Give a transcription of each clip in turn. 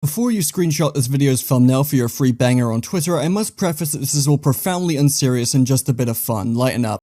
Before you screenshot this video's thumbnail for your free banger on Twitter, I must preface that this is all profoundly unserious and just a bit of fun. Lighten up.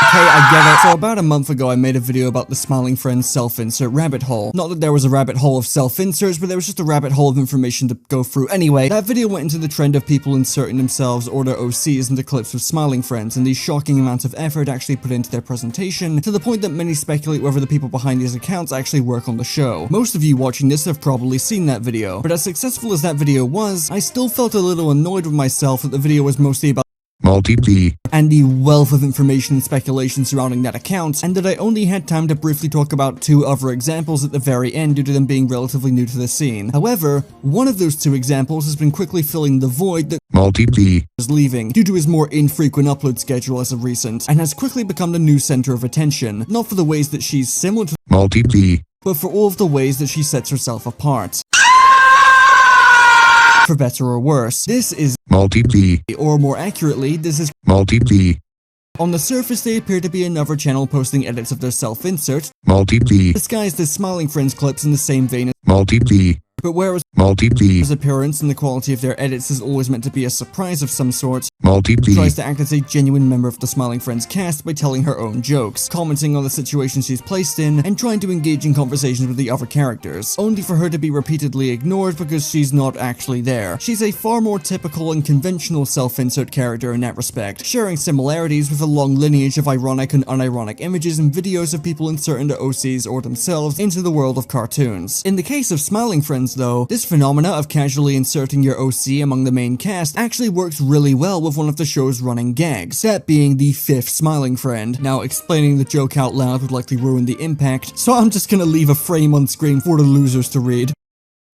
Okay, I get it. So about a month ago, I made a video about the Smiling Friends self-insert rabbit hole. Not that there was a rabbit hole of self-inserts, but there was just a rabbit hole of information to go through. Anyway, that video went into the trend of people inserting themselves or their OCs into clips of Smiling Friends, and the shocking amount of effort actually put into their presentation, to the point that many speculate whether the people behind these accounts actually work on the show. Most of you watching this have probably seen that video, but as successful as that video was, I still felt a little annoyed with myself that the video was mostly about Maltigi and the wealth of information and speculation surrounding that account, and that I only had time to briefly talk about two other examples at the very end due to them being relatively new to the scene. However, one of those two examples has been quickly filling the void that Maltigi is leaving due to his more infrequent upload schedule as of recent, and has quickly become the new center of attention, not for the ways that she's similar to Maltigi, but for all of the ways that she sets herself apart. For better or worse, this is Maltigi, or more accurately, this is Maltigi. On the surface, they appear to be another channel posting edits of their self-insert, Maltigi, disguised as Smiling Friends clips in the same vein as Maltigi. But whereas Maltigi's appearance and the quality of their edits is always meant to be a surprise of some sort, Maltigi tries to act as a genuine member of the Smiling Friends cast by telling her own jokes, commenting on the situation she's placed in, and trying to engage in conversations with the other characters, only for her to be repeatedly ignored because she's not actually there. She's a far more typical and conventional self-insert character in that respect, sharing similarities with a long lineage of ironic and unironic images and videos of people inserting their OCs or themselves into the world of cartoons. In the case of Smiling Friends though, this phenomena of casually inserting your OC among the main cast actually works really well with one of the show's running gags, that being the fifth Smiling Friend. Now, explaining the joke out loud would likely ruin the impact, so I'm just gonna leave a frame on screen for the losers to read.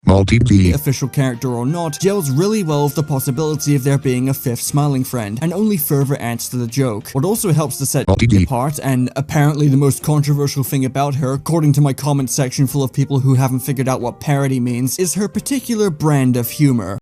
Maltigi, official character or not, gels really well with the possibility of there being a fifth Smiling Friend, and only further adds to the joke. What also helps to set Maltigi apart, and apparently the most controversial thing about her, according to my comment section full of people who haven't figured out what parody means, is her particular brand of humor.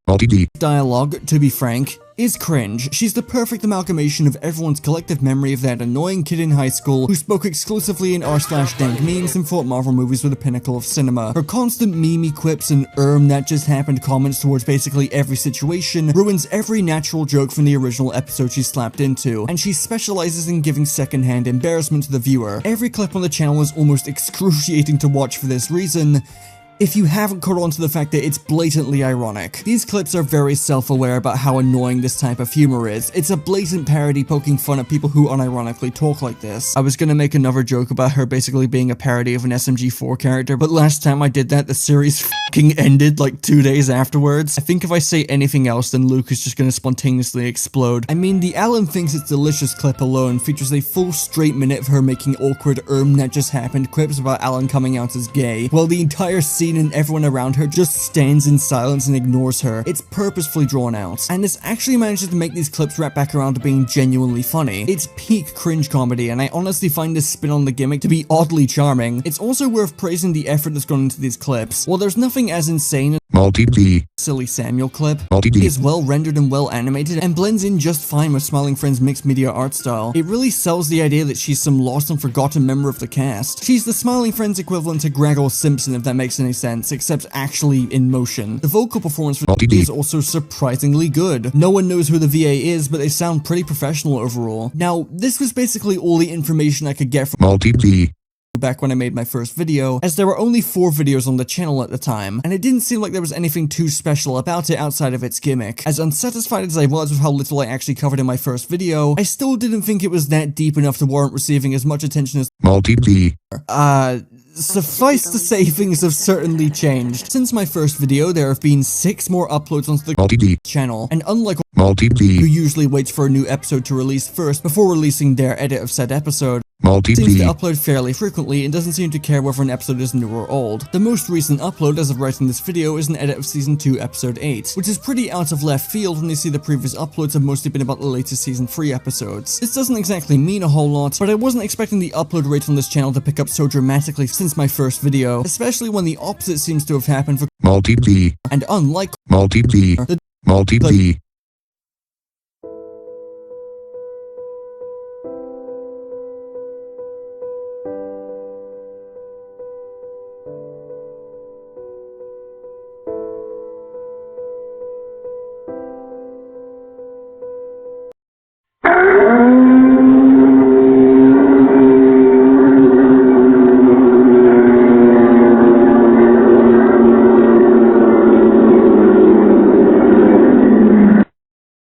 Maltigi dialogue, to be frank, is cringe. She's the perfect amalgamation of everyone's collective memory of that annoying kid in high school who spoke exclusively in r/dank memes and thought Marvel movies were the pinnacle of cinema. Her constant meme quips and that just happened comments towards basically every situation ruins every natural joke from the original episode she's slapped into, and she specializes in giving secondhand embarrassment to the viewer. Every clip on the channel is almost excruciating to watch for this reason, if you haven't caught on to the fact that it's blatantly ironic. These clips are very self-aware about how annoying this type of humor is. It's a blatant parody poking fun at people who unironically talk like this. I was gonna make another joke about her basically being a parody of an SMG4 character, but last time I did that, the series fucking ended like 2 days afterwards. I think if I say anything else, then Luke is just gonna spontaneously explode. I mean, the Alan Thinks It's Delicious clip alone features a full straight minute of her making awkward that just happened quips about Alan coming out as gay, while the entire scene and everyone around her just stands in silence and ignores her. It's purposefully drawn out, and this actually manages to make these clips wrap back around to being genuinely funny. It's peak cringe comedy, and I honestly find this spin on the gimmick to be oddly charming. It's also worth praising the effort that's gone into these clips. While there's nothing as insane as Maltigi Silly Samuel clip, Maltigi is well rendered and well animated and blends in just fine with Smiling Friends' mixed media art style. It really sells the idea that she's some lost and forgotten member of the cast. She's the Smiling Friends equivalent to Gregor Simpson, if that makes any sense, except actually in motion. The vocal performance for Maltigi is also surprisingly good. No one knows who the VA is, but they sound pretty professional overall. Now, this was basically all the information I could get from Maltigi. back when I made my first video, as there were only 4 videos on the channel at the time, and it didn't seem like there was anything too special about it outside of its gimmick. As unsatisfied as I was with how little I actually covered in my first video, I still didn't think it was that deep enough to warrant receiving as much attention as Maltigi. Suffice to say, things have certainly changed. Since my first video, there have been 6 more uploads onto the Maltigi. channel, and unlike Maltigi. who usually waits for a new episode to release first before releasing their edit of said episode, seems to Maltigi. upload fairly frequently and doesn't seem to care whether an episode is new or old. The most recent upload as of writing this video is an edit of Season 2 Episode 8, which is pretty out of left field when you see the previous uploads have mostly been about the latest Season 3 episodes. This doesn't exactly mean a whole lot, but I wasn't expecting the upload rate on this channel to pick up so dramatically since my first video, especially when the opposite seems to have happened for Maltigi. and unlike Maltigi. the Maltigi.